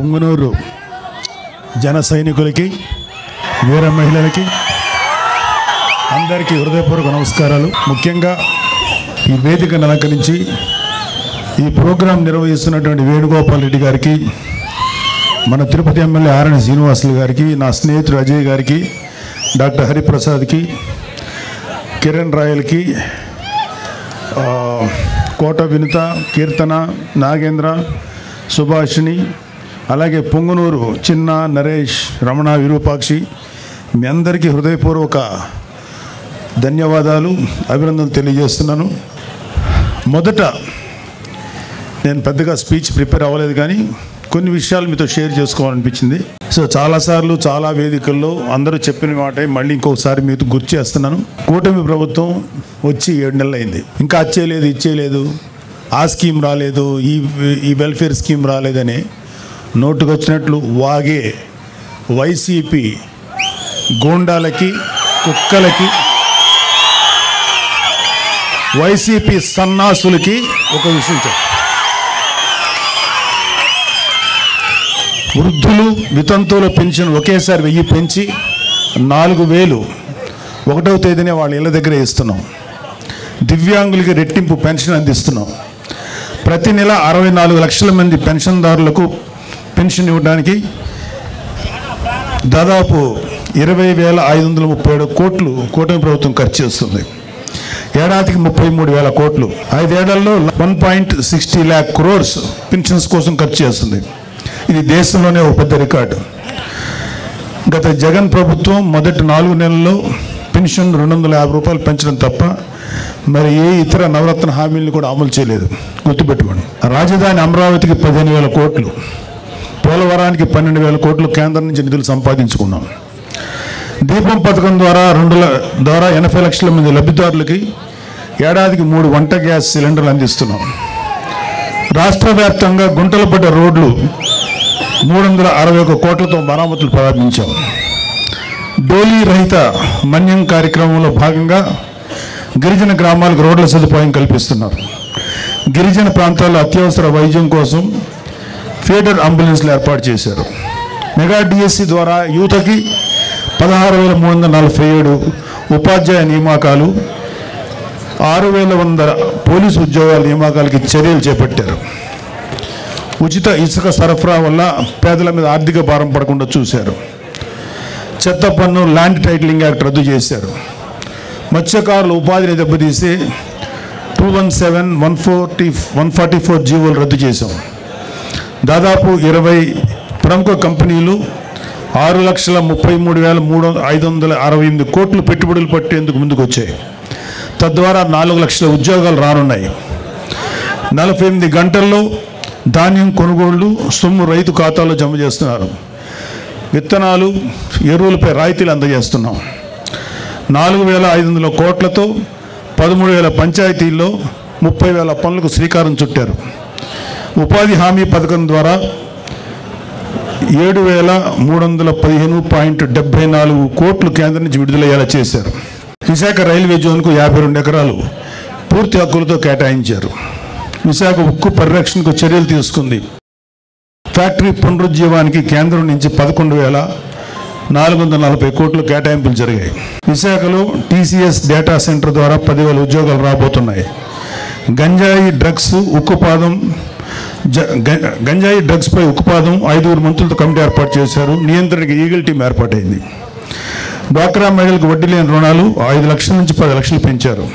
పుంగనూరు జన సైనికులకి, వీర మహిళలకి అందరికీ హృదయపూర్వక నమస్కారాలు. ముఖ్యంగా ఈ వేదికను అలంకరించి ఈ ప్రోగ్రాం నిర్వహిస్తున్నటువంటి వేణుగోపాల్ రెడ్డి గారికి, మన తిరుపతి ఎమ్మెల్యే ఆరణి శ్రీనివాసులు గారికి, నా స్నేహితుడు అజయ్ గారికి, డాక్టర్ హరిప్రసాద్కి, కిరణ్ రాయల్కి, కోట వినుత, కీర్తన, నాగేంద్ర, సుభాషిణి, అలాగే పొంగునూరు చిన్న, నరేష్, రమణ, విరూపాక్షి, మీ అందరికీ హృదయపూర్వక ధన్యవాదాలు, అభినందనలు తెలియజేస్తున్నాను. మొదట నేను పెద్దగా స్పీచ్ ప్రిపేర్ అవ్వలేదు, కానీ కొన్ని విషయాలు మీతో షేర్ చేసుకోవాలనిపించింది. సో చాలాసార్లు చాలా వేదికల్లో అందరూ చెప్పిన మాట మళ్ళీ ఇంకొకసారి మీతో గుర్తు చేస్తున్నాను. కూటమి ప్రభుత్వం వచ్చి 7 నెలలు అయింది. ఇంకా అది ఇచ్చేయలేదు, ఆ స్కీమ్ రాలేదు, ఈ వెల్ఫేర్ స్కీమ్ రాలేదని నోటుకు వచ్చినట్లు వాగే వైసీపీ గూండాలకి, కుక్కలకి, వైసీపీ సన్నాసులకి ఒక విషయం చెప్పు. వృద్ధులు, వితంతువుల పెన్షన్ ఒకేసారి 1000 పెంచి 4000 1వ తేదీనే వాళ్ళ ఇళ్ళ దగ్గరే ఇస్తున్నాం. దివ్యాంగులకి రెట్టింపు పెన్షన్ అందిస్తున్నాం. ప్రతి నెల 64 లక్షల మంది పెన్షన్దారులకు పెన్షన్ ఇవ్వడానికి దాదాపు 20,537 కోట్లు కూటమి ప్రభుత్వం ఖర్చు చేస్తుంది. ఏడాదికి 33,000 కోట్లు. 5 ఏళ్లలో 1.60 lakh crores పెన్షన్స్ కోసం ఖర్చు చేస్తుంది. ఇది దేశంలోనే ఒక పెద్ద రికార్డు. గత జగన్ ప్రభుత్వం మొదటి 4 నెలల్లో పెన్షన్ 250 రూపాయలు పెంచడం తప్ప మరి ఏ ఇతర నవరత్న హామీలను కూడా అమలు చేయలేదు. గుర్తుపెట్టుకోండి. రాజధాని అమరావతికి 15,000 కోట్లు, పోలవరానికి 12,000 కోట్లు కేంద్రం నుంచి నిధులు సంపాదించుకున్నాం. దీపం పథకం ద్వారా 80 లక్షల మంది లబ్ధిదారులకి ఏడాదికి 3 వంట గ్యాస్ సిలిండర్లు అందిస్తున్నాం. రాష్ట్ర వ్యాప్తంగా గుంటలు పడ్డ రోడ్లు 361 కోట్లతో మరామతులు ప్రారంభించాం. డోలీ రహిత మన్యం కార్యక్రమంలో భాగంగా గిరిజన గ్రామాలకు రోడ్ల సదుపాయం కల్పిస్తున్నారు. గిరిజన ప్రాంతాల్లో అత్యవసర వైద్యం కోసం ఫీడర్ అంబులెన్స్లు ఏర్పాటు చేశారు. మెగా డిఎస్సి ద్వారా యువతకి 16,347 ఉపాధ్యాయ నియామకాలు, 6,100 పోలీసు ఉద్యోగాల నియామకాలకి చర్యలు చేపట్టారు. ఉచిత ఇసుక సరఫరా వల్ల పేదల మీద ఆర్థిక భారం పడకుండా చూశారు. చెత్త పన్ను, ల్యాండ్ టైటిలింగ్ యాక్ట్ రద్దు చేశారు. మత్స్యకారుల ఉపాధిని దెబ్బతీసి 217, 144 జీవోలు రద్దు చేశాం. దాదాపు 20 ప్రముఖ కంపెనీలు 6,33,568 కోట్లు పెట్టుబడులు పట్టేందుకు ముందుకు వచ్చాయి. తద్వారా 4 లక్షల ఉద్యోగాలు రానున్నాయి. 48 గంటల్లో ధాన్యం కొనుగోళ్లు సొమ్ము రైతు ఖాతాలో జమ చేస్తున్నారు. విత్తనాలు, ఎరువులపై రాయితీలు అందజేస్తున్నాం. 4,500 కోట్లతో 13,000 పంచాయతీల్లో 30,000 పనులకు శ్రీకారం చుట్టారు. ఉపాధి హామీ పథకం ద్వారా 7,315.74 కోట్లు కేంద్రం నుంచి విడుదలయ్యేలా చేశారు. విశాఖ రైల్వే జోన్కు 52 ఎకరాలు పూర్తి హక్కులతో కేటాయించారు. విశాఖ ఉక్కు పరిరక్షణకు చర్యలు తీసుకుంది. ఫ్యాక్టరీ పునరుజ్జీవానికి కేంద్రం నుంచి 11,440 కోట్లు కేటాయింపులు జరిగాయి. విశాఖలో TCS డేటా సెంటర్ ద్వారా 10,000 ఉద్యోగాలు రాబోతున్నాయి. గంజాయి డ్రగ్స్పై ఉక్కుపాదం 5 మంత్రులతో కమిటీ ఏర్పాటు చేశారు. నియంత్రణకి ఈగల్ టీం ఏర్పాటైంది. డ్వాక్రా మహిళలకు వడ్డీ లేని రుణాలు 5 లక్షల నుంచి 10 లక్షలు పెంచారు.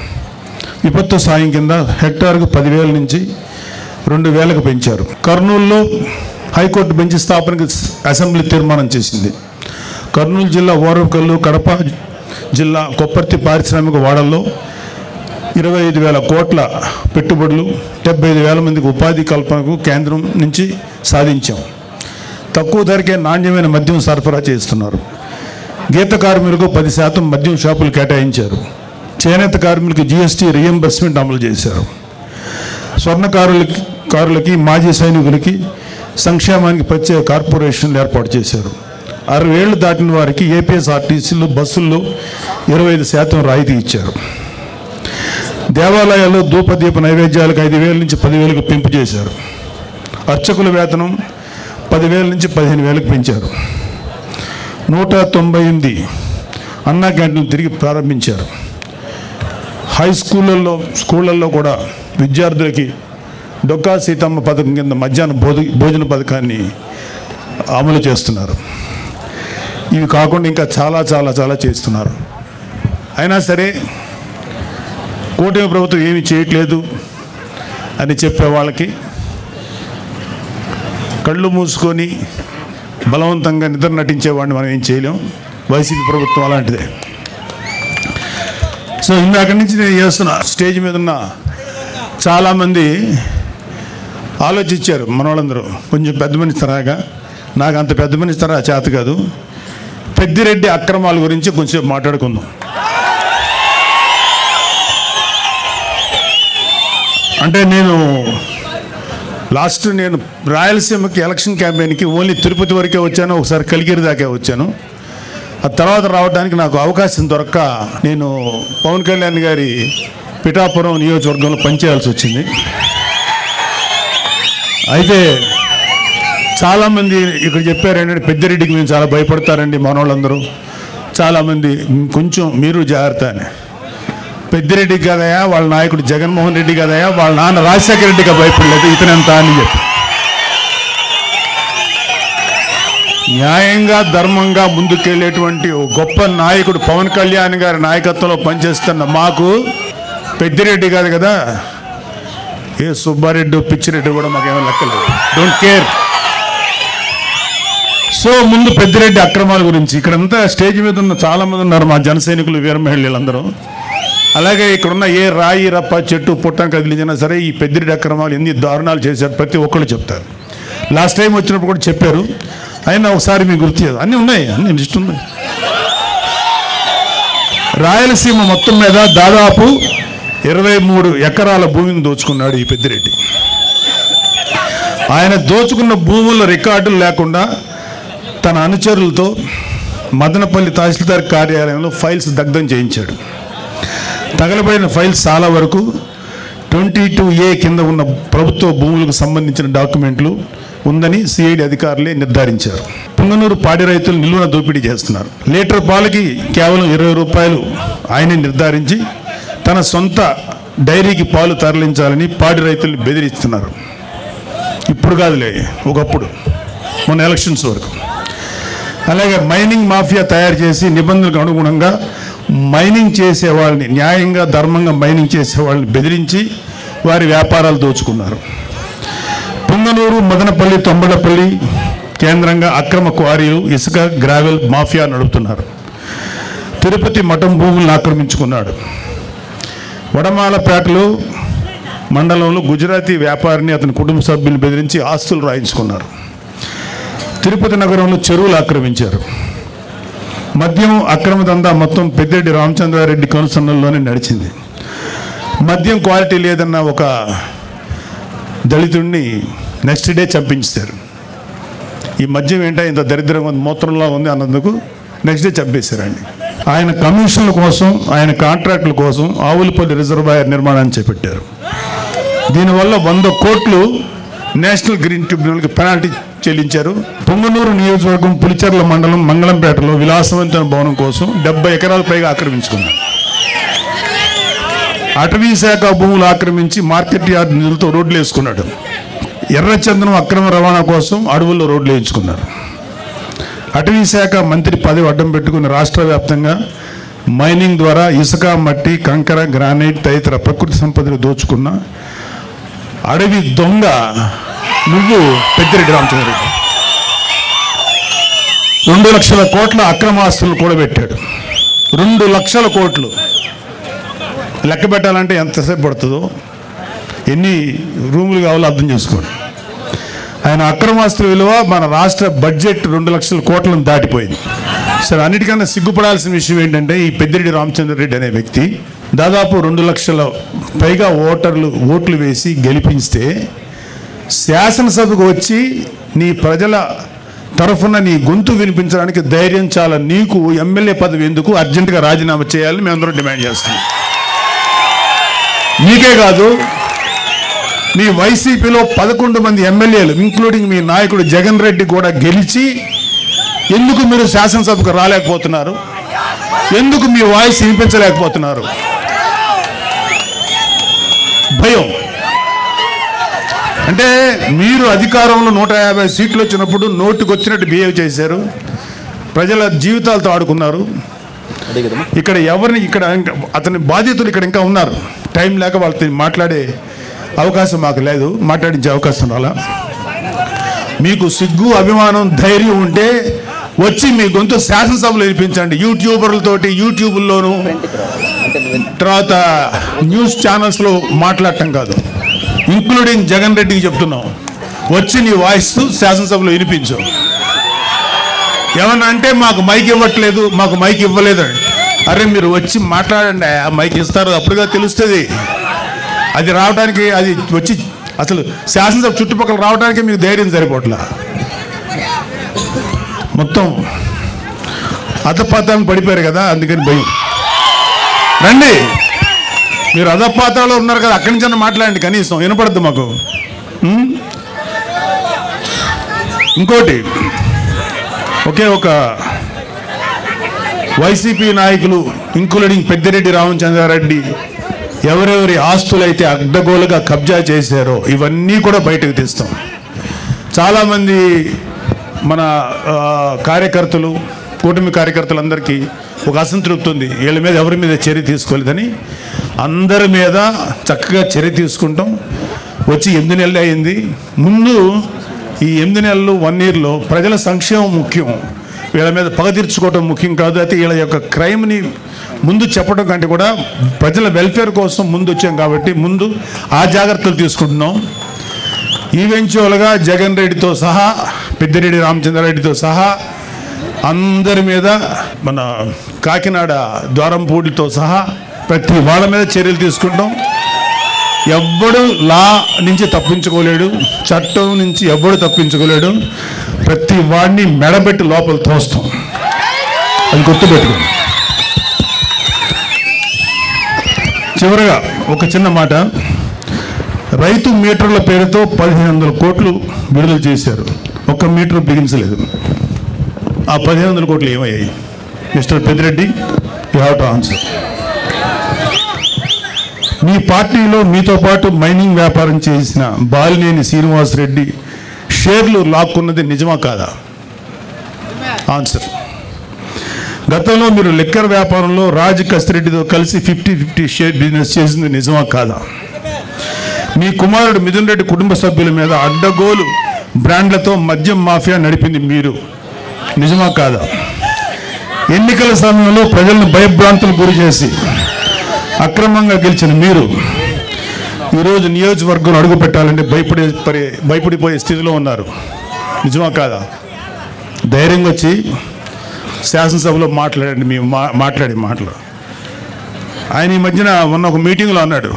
విపత్తు సాయం కింద హెక్టార్కు 10,000 నుంచి 2,000కు పెంచారు. కర్నూలులో హైకోర్టు బెంచ్ స్థాపనకు అసెంబ్లీ తీర్మానం చేసింది. కర్నూలు జిల్లా ఓరవకల్లు, కడప జిల్లా కొప్పర్తి పారిశ్రామిక వాడల్లో 25,000 కోట్ల పెట్టుబడులు, 75,000 మందికి ఉపాధి కల్పనకు కేంద్రం నుంచి సాధించాం. తక్కువ ధరకే నాణ్యమైన మద్యం సరఫరా చేస్తున్నారు. గీత కార్మికులకు 10% మద్యం షాపులు కేటాయించారు. చేనేత కార్మికులకు GST రీఎంబర్స్మెంట్ అమలు చేశారు. స్వర్ణకారులకి, మాజీ సైనికులకి సంక్షేమానికి ప్రత్యేక కార్పొరేషన్లు ఏర్పాటు చేశారు. 60 ఏళ్లు దాటిన వారికి APSRTCలో బస్సుల్లో 25% రాయితీ ఇచ్చారు. దేవాలయాల్లో ధూపదీప నైవేద్యాలకు 5,000 నుంచి 10,000కు పెంపు చేశారు. అర్చకుల వేతనం 10,000 నుంచి 15,000కి పెంచారు. 198 అన్నా క్యాంటీన్లు తిరిగి ప్రారంభించారు. స్కూళ్ళల్లో కూడా విద్యార్థులకి డొక్కా సీతమ్మ పథకం కింద మధ్యాహ్న భోజన పథకాన్ని అమలు చేస్తున్నారు. ఇవి కాకుండా ఇంకా చాలా చాలా చాలా చేస్తున్నారు. అయినా సరే కూటమి ప్రభుత్వం ఏమీ చేయట్లేదు అని చెప్పే వాళ్ళకి కళ్ళు మూసుకొని బలవంతంగా నిద్ర నటించేవాడిని మనం ఏం చేయలేం. వైసీపీ ప్రభుత్వం అలాంటిదే. సో ఇందాక నుంచి నేను చేస్తున్న స్టేజ్ మీద ఉన్న చాలామంది ఆలోచించారు. మన వాళ్ళందరూ కొంచెం పెద్ద మనిషి తరాగా, నాకు అంత పెద్ద మనిషి తరా చేత కాదు. పెద్దిరెడ్డి అక్రమాల గురించి కొంచెం మాట్లాడుకుందాం. అంటే నేను రాయలసీమకి ఎలక్షన్ క్యాంపెయిన్కి ఓన్లీ తిరుపతి వరకే వచ్చాను, ఒకసారి కలిగిరి దాకా వచ్చాను. ఆ తర్వాత రావడానికి నాకు అవకాశం దొరక్క నేను పవన్ కళ్యాణ్ గారి పిఠాపురం నియోజకవర్గంలో పనిచేయాల్సి వచ్చింది. అయితే చాలామంది ఇక్కడ చెప్పారు ఏంటంటే పెద్దిరెడ్డికి మేము చాలా భయపడతారండి మనోళ్ళందరూ. చాలామంది కొంచెం మీరు జాగ్రత్త అని. పెద్దిరెడ్డికి కదయా, వాళ్ళ నాయకుడు జగన్మోహన్ రెడ్డి కదయా, వాళ్ళ నాన్న రాజశేఖర రెడ్డిగా భయపడలేదు, ఇతనంత అని చెప్పి. న్యాయంగా ధర్మంగా ముందుకెళ్ళేటువంటి గొప్ప నాయకుడు పవన్ కళ్యాణ్ గారి నాయకత్వంలో పనిచేస్తున్న మాకు పెద్దిరెడ్డి కాదు కదా, ఏ సుబ్బారెడ్డి పిచ్చిరెడ్డి కూడా మాకేమో లెక్కలేదు. Don't care. సో ముందు పెద్దిరెడ్డి అక్రమాల గురించి ఇక్కడంతా స్టేజ్ మీద ఉన్న చాలామంది ఉన్నారు మా జన సైనికులు, వీర మహిళలందరూ. అలాగే ఇక్కడున్న ఏ రాయి రప్ప చెట్టు పుట్టం కదిలించినా సరే ఈ పెద్దిరెడ్డి అక్రమాలు ఎన్ని దారుణాలు చేశారు ప్రతి ఒక్కళ్ళు చెప్తారు. లాస్ట్ టైం వచ్చినప్పుడు కూడా చెప్పారు. అయినా ఒకసారి మీకు గుర్తు చేయదు, అన్నీ ఉన్నాయి, అన్ని లిస్ట్ ఉన్నాయి. రాయలసీమ మొత్తం మీద దాదాపు 23 ఎకరాల భూమిని దోచుకున్నాడు ఈ పెద్దిరెడ్డి. ఆయన దోచుకున్న భూముల రికార్డులు లేకుండా తన అనుచరులతో మదనపల్లి తహసీల్దార్ కార్యాలయంలో ఫైల్స్ దగ్ధం చేయించాడు. తగలబడిన ఫైల్స్ చాలా వరకు 22A కింద ఉన్న ప్రభుత్వ భూములకు సంబంధించిన డాక్యుమెంట్లు ఉందని సిఐడి అధికారులే నిర్ధారించారు. పుంగనూరు పాడి రైతులు నిలువున దోపిడీ చేస్తున్నారు. లీటర్ పాలకి కేవలం 20 రూపాయలు ఆయనే నిర్ధారించి తన సొంత డైరీకి పాలు తరలించాలని పాడి రైతుల్ని బెదిరిస్తున్నారు. ఇప్పుడు కాదులే, ఒకప్పుడు మొన్న ఎలక్షన్స్ వరకు. అలాగే మైనింగ్ మాఫియా తయారు చేసి నిబంధనలకు అనుగుణంగా మైనింగ్ చేసే వాళ్ళని, న్యాయంగా ధర్మంగా మైనింగ్ చేసే వాళ్ళని బెదిరించి వారి వ్యాపారాలు దోచుకున్నారు. పుంగనూరు, మదనపల్లి, తొంబడపల్లి కేంద్రంగా అక్రమ క్వారీలు, ఇసుక, గ్రావెల్ మాఫియా నడుపుతున్నారు. తిరుపతి మఠం భూములను ఆక్రమించుకున్నాడు. వడమాలపేటలో మండలంలో గుజరాతీ వ్యాపారిని అతని కుటుంబ సభ్యులను బెదిరించి ఆస్తులు రాయించుకున్నారు. తిరుపతి నగరంలో చెరువులు ఆక్రమించారు. మద్యం అక్రమ దందా మొత్తం పెద్దిరెడ్డి రామచంద్రారెడ్డి కనుసన్నల్లోనే నడిచింది. మద్యం క్వాలిటీ లేదన్న ఒక దళితుడిని నెక్స్ట్ డే చంపించారు. ఈ మద్యం ఏంటో ఇంత దరిద్రంగా ఉంది, మూత్రంలో ఉంది అన్నందుకు నెక్స్ట్ డే చంపేశారండి. ఆయన కమిషన్ల కోసం, ఆయన కాంట్రాక్టుల కోసం ఆవులపల్లి రిజర్వాయర్ నిర్మాణాన్ని చేపట్టారు. దీనివల్ల 100 కోట్లు నేషనల్ గ్రీన్ ట్రిబ్యునల్కి పెనాల్టీ చెల్లించారు. పొంగనూరు నియోజకవర్గం పులిచెర్ల మండలం మంగళంపేటలో విలాసవంతమైన భవనం కోసం 70 ఎకరాల పైగా ఆక్రమించుకున్నారు. అటవీ శాఖ భూములు ఆక్రమించి మార్కెట్ యార్డ్ నిధులతో రోడ్లు వేసుకున్నాడు. ఎర్రచందనం అక్రమ రవాణా కోసం అడవుల్లో రోడ్లు వేయించుకున్నారు. అటవీ శాఖ మంత్రి పదవి అడ్డం పెట్టుకుని రాష్ట్ర వ్యాప్తంగా మైనింగ్ ద్వారా ఇసుక, మట్టి, కంకర, గ్రానైట్ తదితర ప్రకృతి సంపదను దోచుకున్న అడవి దొంగ నువ్వు పెద్దిరెడ్డి రామచంద్రారెడ్డి. 2 లక్షల కోట్ల అక్రమాస్తులు కూడబెట్టాడు. 2 లక్షల కోట్లు లెక్క పెట్టాలంటే ఎంతసేపు పడుతుందో, ఎన్ని రూములు కావాలో అర్థం చేసుకోండి. ఆయన అక్రమాస్తుల విలువ మన రాష్ట్ర బడ్జెట్ 2 లక్షల కోట్లను దాటిపోయింది. సరే, అన్నిటికన్నా సిగ్గుపడాల్సిన విషయం ఏంటంటే ఈ పెద్దిరెడ్డి రామచంద్రారెడ్డి అనే వ్యక్తి దాదాపు 2 లక్షల పైగా ఓట్లు వేసి గెలిపిస్తే శాసనసభకు వచ్చి నీ ప్రజల తరఫున నీ గొంతు వినిపించడానికి ధైర్యం చాలా. నీకు ఎమ్మెల్యే పదవి ఎందుకు? అర్జెంటుగా రాజీనామా చేయాలని మేమందరం డిమాండ్ చేస్తున్నాం. నీకే కాదు, మీ వైసీపీలో 11 మంది ఎమ్మెల్యేలు ఇంక్లూడింగ్ మీ నాయకుడు జగన్ రెడ్డి కూడా గెలిచి ఎందుకు మీరు శాసనసభకు రాలేకపోతున్నారు? ఎందుకు మీ వాయిస్ వినిపించలేకపోతున్నారు? భయం. అంటే మీరు అధికారంలో 150 సీట్లు వచ్చినప్పుడు నోటికి వచ్చినట్టు బిహేవ్ చేశారు, ప్రజల జీవితాలతో ఆడుకున్నారు. ఇక్కడ ఎవరిని ఇక్కడ అతని బాధితులు ఇక్కడ ఇంకా ఉన్నారు. టైం లేక వాళ్ళతో మాట్లాడే అవకాశం మాకు లేదు, మాట్లాడించే అవకాశం రాలా. మీకు సిగ్గు, అభిమానం, ధైర్యం ఉంటే వచ్చి మీ గొంతు శాసనసభలో వినిపించండి. యూట్యూబర్లతోటి యూట్యూబ్లోను తర్వాత న్యూస్ ఛానల్స్లో మాట్లాడటం కాదు. ఇంక్లూడింగ్ జగన్ రెడ్డికి చెప్తున్నాం, వచ్చి నీ వాయిస్ శాసనసభలో వినిపించు. ఏమన్నా అంటే మాకు మైక్ ఇవ్వట్లేదు, మాకు మైక్ ఇవ్వలేదని. అరే మీరు వచ్చి మాట్లాడండి, ఆ మైక్ ఇస్తారు, అప్పుడుగా తెలుస్తుంది. అది రావడానికి, అది వచ్చి అసలు శాసనసభ చుట్టుపక్కల రావడానికి మీకు ధైర్యం సరిపోట్లా. మొత్తం అధపాతాలను పడిపోయారు కదా, అందుకని భయం. రండి, మీరు అధపాతాలో ఉన్నారు కదా, అక్కడి నుంచి మాట్లాడండి, కనీసం వినపడద్దు మాకు. ఇంకోటి, ఒకే ఒక వైసీపీ నాయకులు ఇంక్లూడింగ్ పెద్దిరెడ్డి రామచంద్రారెడ్డి ఎవరెవరి ఆస్తులైతే అడ్డగోలుగా కబ్జా చేశారో ఇవన్నీ కూడా బయటకు తీస్తాం. చాలామంది మన కార్యకర్తలు, కూటమి కార్యకర్తలందరికీ ఒక అసంతృప్తి ఉంది, వీళ్ళ మీద ఎవరి మీద చర్య తీసుకోలేదని. అందరి మీద చక్కగా చర్య తీసుకుంటాం. వచ్చి 8 నెలలు అయింది. ముందు ఈ 8 నెలలు 1 ఇయర్లో ప్రజల సంక్షేమం ముఖ్యం, వీళ్ళ మీద పగ తీర్చుకోవడం ముఖ్యం కాదు. అయితే వీళ్ళ యొక్క క్రైమ్ని ముందు చెప్పడం కంటే కూడా ప్రజల వెల్ఫేర్ కోసం ముందు వచ్చాం కాబట్టి ముందు ఆ జాగ్రత్తలు తీసుకుంటున్నాం. ఈవెన్చువల్గా జగన్ రెడ్డితో సహా, పెద్దిరెడ్డి రామచంద్రారెడ్డితో సహా అందరి మీద, మన కాకినాడ ద్వారంపూడితో సహా ప్రతి వాళ్ళ మీద చర్యలు తీసుకుంటాం. ఎవ్వడు లా నుంచి తప్పించుకోలేడు, చట్టం నుంచి ఎవ్వడు తప్పించుకోలేడు. ప్రతి వాడిని మెడబెట్టి లోపల తోస్తాం, అది గుర్తుపెట్టుకోండి. చివరగా ఒక చిన్న మాట, రైతు మీటర్ల పేరుతో 1500 కోట్లు విడుదల చేశారు, ఒక్క మీటర్ బిగించలేదు. ఆ 1500 కోట్లు ఏమయ్యాయి? Mister Peddireddy, you have to answer. మీ పార్టీలో మీతో పాటు మైనింగ్ వ్యాపారం చేసిన బాలినేని శ్రీనివాసరెడ్డి షేర్లు లాక్కున్నది నిజమా కాదా? ఆన్సర్. గతంలో మీరు లిక్కర్ వ్యాపారంలో రాజ్ కసిరెడ్డితో కలిసి 50-50 షేర్ బిజినెస్ చేసింది నిజమా కాదా? మీ కుమారుడు మిథున్ రెడ్డి కుటుంబ సభ్యుల మీద అడ్డగోలు బ్రాండ్లతో మద్యం మాఫియా నడిపింది మీరు, నిజమా కాదా? ఎన్నికల సమయంలో ప్రజలను భయభ్రాంతులకు గురి చేసి అక్రమంగా గెలిచిన మీరు ఈరోజు నియోజకవర్గం అడుగు పెట్టాలంటే భయపడిపోయే స్థితిలో ఉన్నారు, నిజమా కాదా? ధైర్యంగా వచ్చి శాసనసభలో మాట్లాడండి. మేము మాట్లాడే మాటలు ఆయన ఈ మధ్యన మొన్న ఒక మీటింగ్లో అన్నాడు,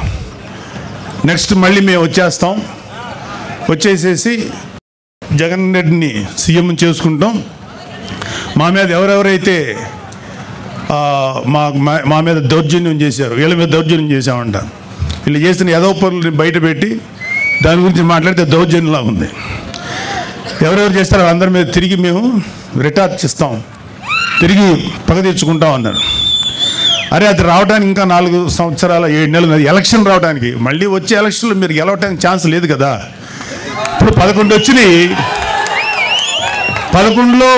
నెక్స్ట్ మళ్ళీ మేము వచ్చేస్తాం, వచ్చేసేసి జగన్ రెడ్డిని సీఎం చేసుకుంటాం, మా మీద ఎవరెవరైతే మా మీద దౌర్జన్యం చేశారు, వీళ్ళ మీద దౌర్జన్యం చేశామంట, వీళ్ళు చేసిన ఏదో పనులు బయట పెట్టి దాని గురించి మాట్లాడితే దౌర్జన్యంలా ఉంది. ఎవరెవరు చేస్తారో అందరి మీద తిరిగి మేము రిటార్చ్ ఇస్తాం, తిరిగి పగ తెచ్చుకుంటాం అన్నారు. అరే అది రావడానికి ఇంకా 4 సంవత్సరాల 7 నెలలు, ఎలక్షన్ రావడానికి. మళ్ళీ వచ్చే ఎలక్షన్లో మీరు గెలవడానికి ఛాన్స్ లేదు కదా. ఇప్పుడు 11 వచ్చినాయి, 11లో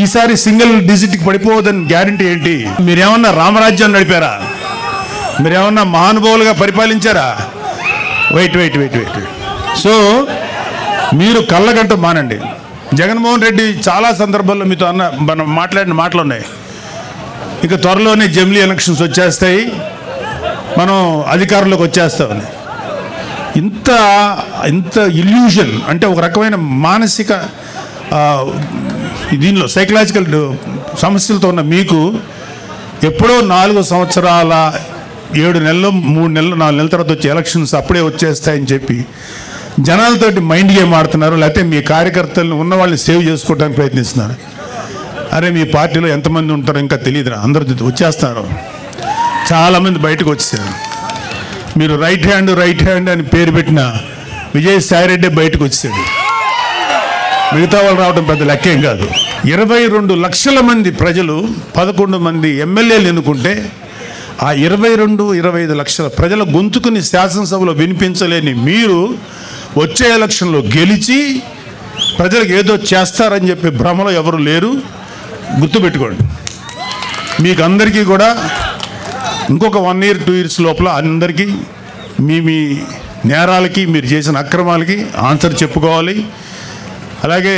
ఈసారి సింగిల్ డిజిట్కి పడిపోవద్దని గ్యారంటీ ఏంటి? మీరేమన్నా రామరాజ్యాన్ని నడిపారా? మీరేమన్నా మహానుభావులుగా పరిపాలించారా? వెయిట్. సో మీరు కళ్ళగంట మానండి. జగన్మోహన్ రెడ్డి చాలా సందర్భాల్లో మీతో మనం మాట్లాడిన మాటలు ఉన్నాయి. ఇక త్వరలోనే జమిలీ ఎలక్షన్స్ వచ్చేస్తాయి, మనం అధికారంలోకి వచ్చేస్తామని. ఇంత ఇల్యూషన్, అంటే ఒక రకమైన మానసిక దీనిలో సైకలాజికల్ సమస్యలతో ఉన్న మీకు ఎప్పుడో 4 సంవత్సరాల 7 నెలలు 3 నెలలు 4 నెలల తర్వాత వచ్చే ఎలక్షన్స్ అప్పుడే వచ్చేస్తాయని చెప్పి జనాలతోటి మైండ్ గేమ్ ఆడుతున్నారు, లేకపోతే మీ కార్యకర్తలను ఉన్న వాళ్ళని సేవ్ చేసుకోవడానికి ప్రయత్నిస్తున్నారు. అరే మీ పార్టీలో ఎంతమంది ఉంటారో ఇంకా తెలియదురా, అందరూ వచ్చేస్తారు, చాలామంది బయటకు వచ్చేసారు. మీరు రైట్ హ్యాండ్ అని పేరు పెట్టిన విజయసాయిరెడ్డి బయటకు వచ్చాడు. మిగతా వాళ్ళు రావడం పెద్ద లెక్కేం కాదు. 22 లక్షల మంది ప్రజలు 11 మంది ఎమ్మెల్యేలు ఎన్నుకుంటే ఆ 25 లక్షల ప్రజల గొంతుకుని శాసనసభలో వినిపించలేని మీరు వచ్చే ఎలక్షన్లో గెలిచి ప్రజలకు ఏదో చేస్తారని చెప్పి భ్రమలో ఎవరు లేరు. గుర్తుపెట్టుకోండి. మీకు అందరికీ కూడా ఇంకొక 1 year 2 years లోపల అందరికీ మీ నేరాలకి, మీరు చేసిన అక్రమాలకి ఆన్సర్ చెప్పుకోవాలి. అలాగే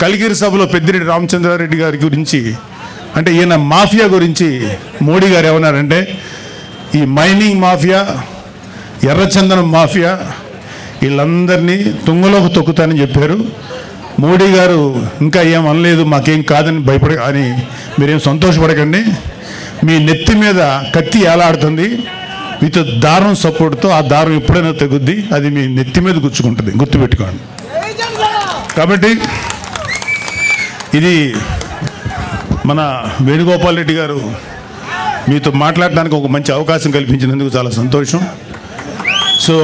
కలిగిరి సభలో పెద్దిరెడ్డి రామచంద్రారెడ్డి గారి గురించి, అంటే ఈయన మాఫియా గురించి మోడీ గారు ఏమన్నారంటే, ఈ మైనింగ్ మాఫియా, ఎర్రచందనం మాఫియా వీళ్ళందరినీ తుంగలోకి తొక్కుతానని చెప్పారు. మోడీ గారు ఇంకా ఏం అనలేదు, మాకేం కాదని అని మీరేం సంతోషపడకండి. మీ నెత్తి మీద కత్తి ఏలాడుతుంది మీతో దారం సపోర్ట్తో. ఆ దారం ఎప్పుడైనా తెగుద్ది, అది మీ నెత్తి మీద గుచ్చుకుంటుంది, గుర్తుపెట్టుకోండి. కాబట్టి ఇది మన వేణుగోపాల్ రెడ్డి గారు మీతో మాట్లాడడానికి ఒక మంచి అవకాశం కల్పించినందుకు చాలా సంతోషం. సో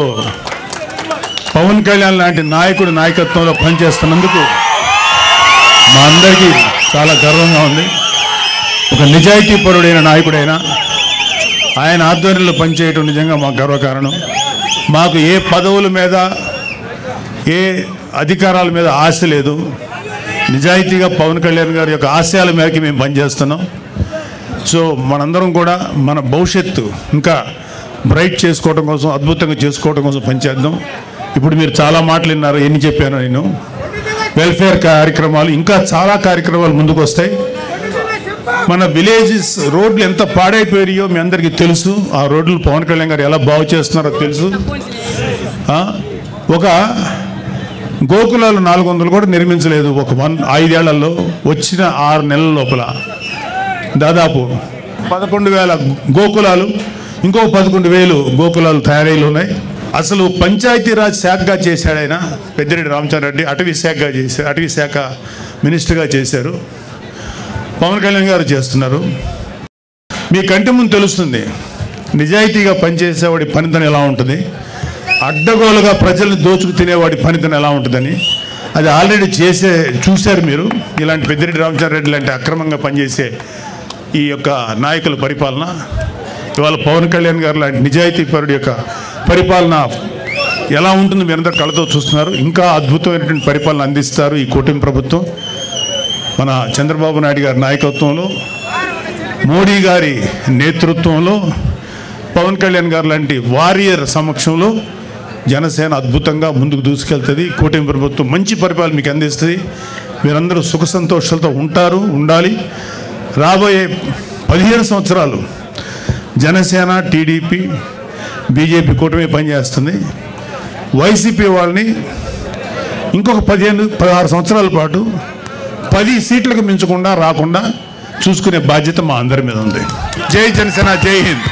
పవన్ కళ్యాణ్ లాంటి నాయకుడు నాయకత్వంలో పనిచేస్తున్నందుకు మా అందరికీ చాలా గర్వంగా ఉంది. ఒక నిజాయితీపరుడైన నాయకుడైన ఆయన ఆధ్వర్యంలో పనిచేయటం నిజంగా మాకు గర్వకారణం. మాకు ఏ పదవుల మీద, ఏ అధికారాల మీద ఆశ లేదు. నిజాయితీగా పవన్ కళ్యాణ్ గారి యొక్క ఆశయాల మేరకు మేము పనిచేస్తున్నాం. సో మనందరం కూడా మన భవిష్యత్తు ఇంకా బ్రైట్ చేసుకోవడం కోసం, అద్భుతంగా చేసుకోవడం కోసం పనిచేద్దాం. ఇప్పుడు మీరు చాలా మాటలు విన్నారు, ఎన్ని చెప్పాను నేను. వెల్ఫేర్ కార్యక్రమాలు, ఇంకా చాలా కార్యక్రమాలు ముందుకు వస్తాయి. మన విలేజెస్ రోడ్లు ఎంత పాడైపోయాయో మీ అందరికీ తెలుసు. ఆ రోడ్లు పవన్ కళ్యాణ్ గారు ఎలా బాగు చేస్తున్నారో తెలుసు. ఒక గోకులాలు 400 కూడా నిర్మించలేదు ఒక 5 ఏళ్లలో. వచ్చిన 6 నెలల లోపల దాదాపు 11,000 గోకులాలు, ఇంకో 11,000 గోకులాలు తయారీలు ఉన్నాయి. అసలు పంచాయతీరాజ్ శాఖగా చేశాడు ఆయన పెద్దిరెడ్డి రామచంద్రారెడ్డి. అటవీ శాఖ మినిస్టర్గా చేశారు. పవన్ కళ్యాణ్ గారు చేస్తున్నారు. మీ కంటి ముందు తెలుస్తుంది నిజాయితీగా పనిచేసేవాడి పనితనం ఎలా ఉంటుంది, అడ్డగోలుగా ప్రజల్ని దోచుకు తినేవాడి పనితనం ఎలా ఉంటుందని. అది ఆల్రెడీ చూశారు మీరు. ఇలాంటి పెద్దిరెడ్డి రామచంద్రారెడ్డి లాంటి అక్రమంగా పనిచేసే ఈ యొక్క నాయకుల పరిపాలన, ఇవాళ పవన్ కళ్యాణ్ గారు లాంటి నిజాయితీపరుడి యొక్క పరిపాలన ఎలా ఉంటుందో మీరందరూ కళ్ళతో చూస్తున్నారు. ఇంకా అద్భుతమైనటువంటి పరిపాలన అందిస్తారు ఈ కూటమి ప్రభుత్వం. మన చంద్రబాబు నాయుడు గారి నాయకత్వంలో, మోడీ గారి నేతృత్వంలో, పవన్ కళ్యాణ్ గారు లాంటి వారియర్ సమక్షంలో జనసేన అద్భుతంగా ముందుకు దూసుకెళ్తుంది. కూటమి ప్రభుత్వం మంచి పరిపాలన మీకు అందిస్తుంది. మీరందరూ సుఖ సంతోషాలతో ఉండాలి. రాబోయే 15 సంవత్సరాలు జనసేన, టీడీపీ, బీజేపీ కూటమి పనిచేస్తుంది. వైసీపీ వాళ్ళని ఇంకొక 15-16 సంవత్సరాల పాటు 10 సీట్లకు మించకుండా రాకుండా చూసుకునే బాధ్యత మా అందరి మీద ఉంది. జై జనసేన, జై హింద్.